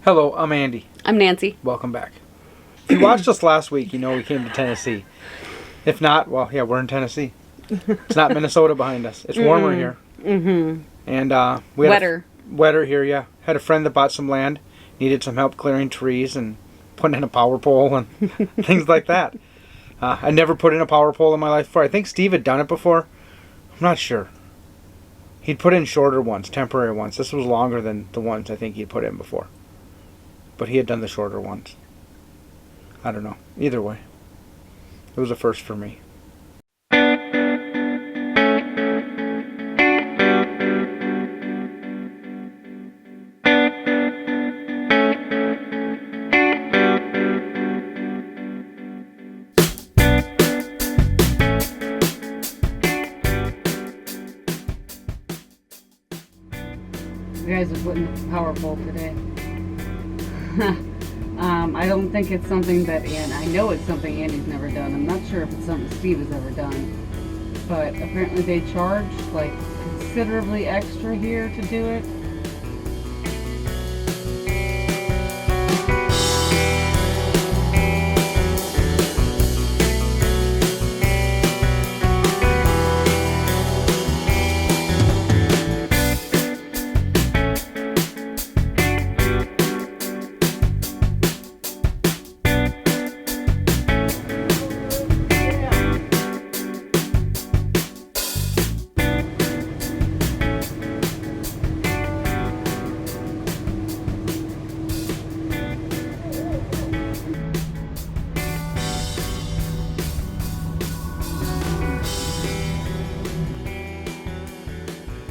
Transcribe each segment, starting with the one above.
Hello, I'm Andy. I'm Nancy. Welcome back. If you watched us last week, you know we came to Tennessee. If not, well, yeah, we're in Tennessee. It's not Minnesota behind us. It's warmer here. Mm-hmm. And we had wetter here, yeah. Had a friend that bought some land, needed some help clearing trees and putting in a power pole and things like that. I never put in a power pole in my life before. I think Steve had done it before. I'm not sure. He'd put in shorter ones, temporary ones. This was longer than the ones I think he'd put in before. But he had done the shorter ones. I don't know. Either way, it was a first for me. You guys are putting the power pole today. I don't think it's something that, I know it's something Andy's never done. I'm not sure if it's something Steve has ever done. But apparently they charge like considerably extra here to do it.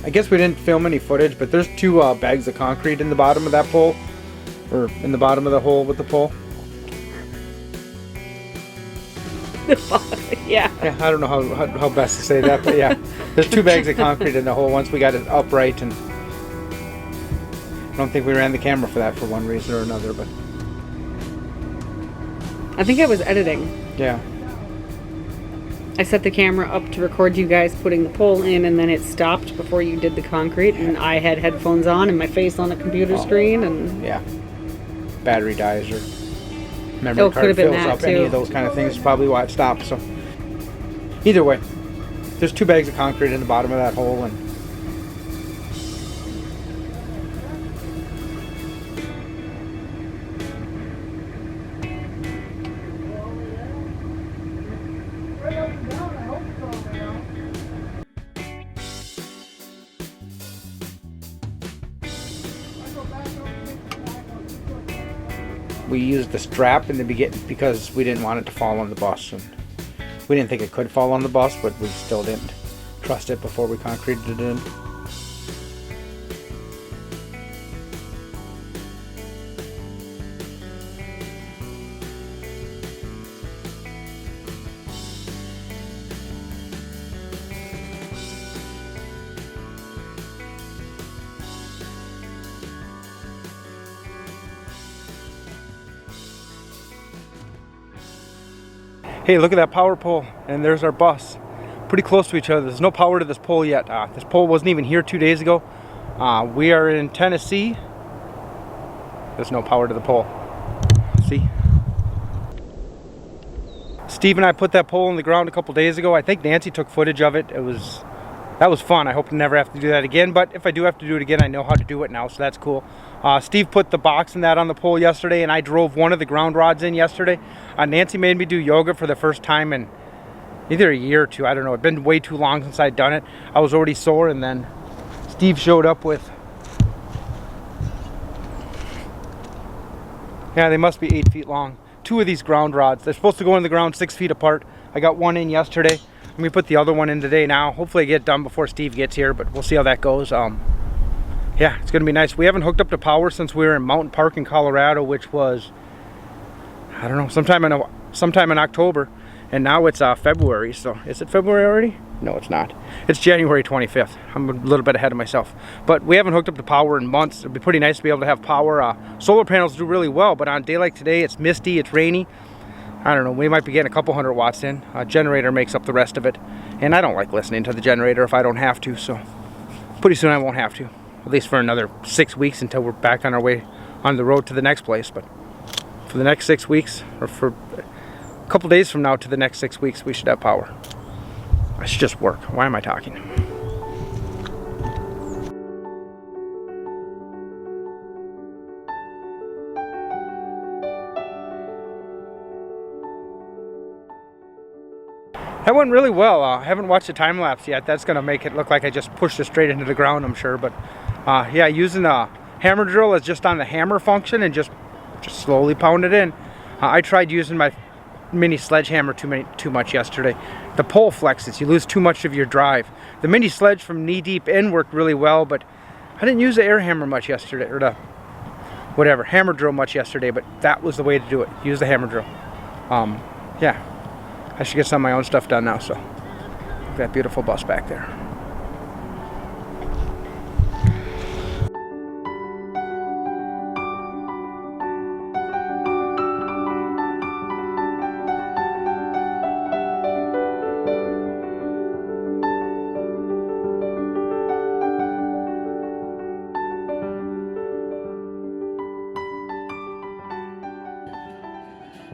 I guess we didn't film any footage, but there's two bags of concrete in the bottom of that pole, or in the bottom of the hole with the pole. Yeah. Yeah, I don't know how best to say that, but yeah, there's two bags of concrete in the hole once we got it upright, and I don't think we ran the camera for that for one reason or another, but I think I was editing. yeah. I set the camera up to record you guys putting the pole in, and then it stopped before you did the concrete, and I had headphones on and my face on the computer screen, and yeah, battery dies or memory card fills up, any of those kind of things is probably why it stopped. So either way, there's two bags of concrete in the bottom of that hole, and we used the strap in the beginning because we didn't want it to fall on the bus, and we didn't think it could fall on the bus, but we still didn't trust it before we concreted it in. Hey, look at that power pole, and there's our bus. Pretty close to each other. There's no power to this pole yet. This pole wasn't even here 2 days ago. We are in Tennessee. There's no power to the pole. See? Steve and I put that pole in the ground a couple days ago. I think Nancy took footage of it. That was fun. I hope to never have to do that again, but if I do have to do it again, I know how to do it now, so that's cool. Steve put the box and that on the pole yesterday, and I drove one of the ground rods in yesterday. Nancy made me do yoga for the first time in either a year or two. I don't know. It's been way too long since I'd done it. I was already sore, and then Steve showed up with, yeah, they must be 8 feet long. Two of these ground rods. They're supposed to go in the ground 6 feet apart. I got one in yesterday. Let me put the other one in today now. Hopefully I get it done before Steve gets here, but we'll see how that goes. Yeah, it's gonna be nice. We haven't hooked up to power since we were in Mountain Park in Colorado, which was, I don't know, sometime in October, and now it's February. So is it February already? No, it's not. It's January 25th. I'm a little bit ahead of myself, but we haven't hooked up to power in months. It'd be pretty nice to be able to have power. Solar panels do really well, but on a day like today, it's misty, it's rainy. I don't know, we might be getting a couple 100 watts in. A generator makes up the rest of it, and I don't like listening to the generator if I don't have to, so pretty soon I won't have to, at least for another 6 weeks until we're back on our way on the road to the next place. But for the next 6 weeks, or for a couple days from now to the next 6 weeks, we should have power. I should just work. Why am I talking? That went really well. I haven't watched the time lapse yet. That's gonna make it look like I just pushed it straight into the ground, I'm sure. But yeah, using the hammer drill is just on the hammer function and just slowly pound it in. I tried using my mini sledgehammer too much yesterday. The pole flexes. You lose too much of your drive. The mini sledge from knee deep in worked really well, but I didn't use the air hammer much yesterday, or the whatever hammer drill much yesterday. But that was the way to do it. Use the hammer drill. Yeah. I should get some of my own stuff done now, so look at that beautiful bus back there.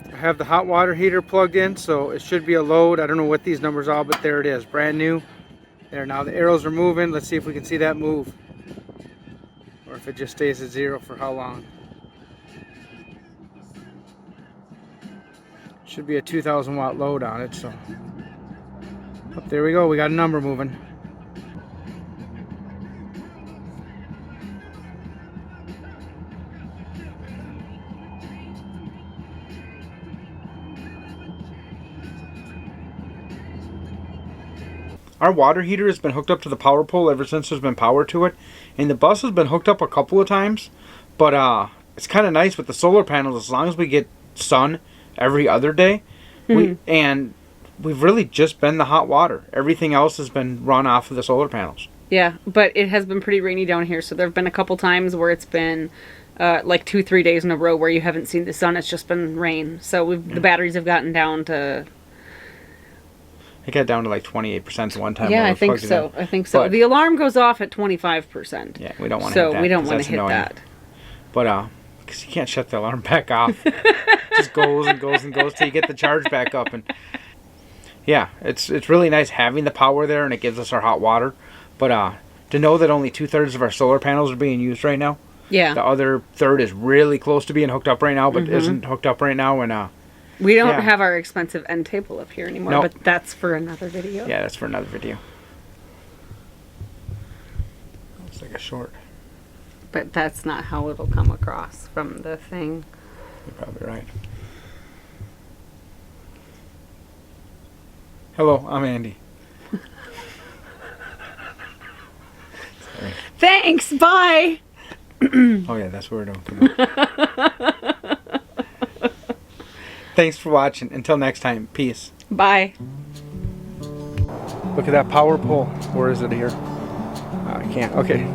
I have the hot water heater plugged in, so it should be a load. I don't know what these numbers are, but there it is, brand new. There, now the arrows are moving. Let's see if we can see that move, or if it just stays at 0 for how long. Should be a 2,000 watt load on it, so oh, there we go. We got a number moving. Our water heater has been hooked up to the power pole ever since there's been power to it, and the bus has been hooked up a couple of times, but it's kind of nice with the solar panels. As long as we get sun every other day, and we've really just been the hot water. Everything else has been run off of the solar panels. Yeah, but it has been pretty rainy down here, so there have been a couple times where it's been like 2-3 days in a row where you haven't seen the sun. It's just been rain, so the batteries have gotten down to... It got down to like 28% one time. Yeah, I think so. I think so. But the alarm goes off at 25%. Yeah, we don't want to hit that. So we don't want to hit that. But because you can't shut the alarm back off. It just goes and goes and goes till you get the charge back up. And yeah, it's really nice having the power there, and it gives us our hot water. But to know that only 2/3 of our solar panels are being used right now. Yeah. The other third is really close to being hooked up right now, but isn't hooked up right now, and we don't have our expensive end table up here anymore, but that's for another video. Yeah, that's for another video. Looks like a short. But that's not how it'll come across from the thing. You're probably right. Hello, I'm Andy. Sorry. Thanks, bye! Oh yeah, that's where we're doing. Thanks for watching. Until next time, peace. Bye. Look at that power pole. Where is it here? I can't. Okay.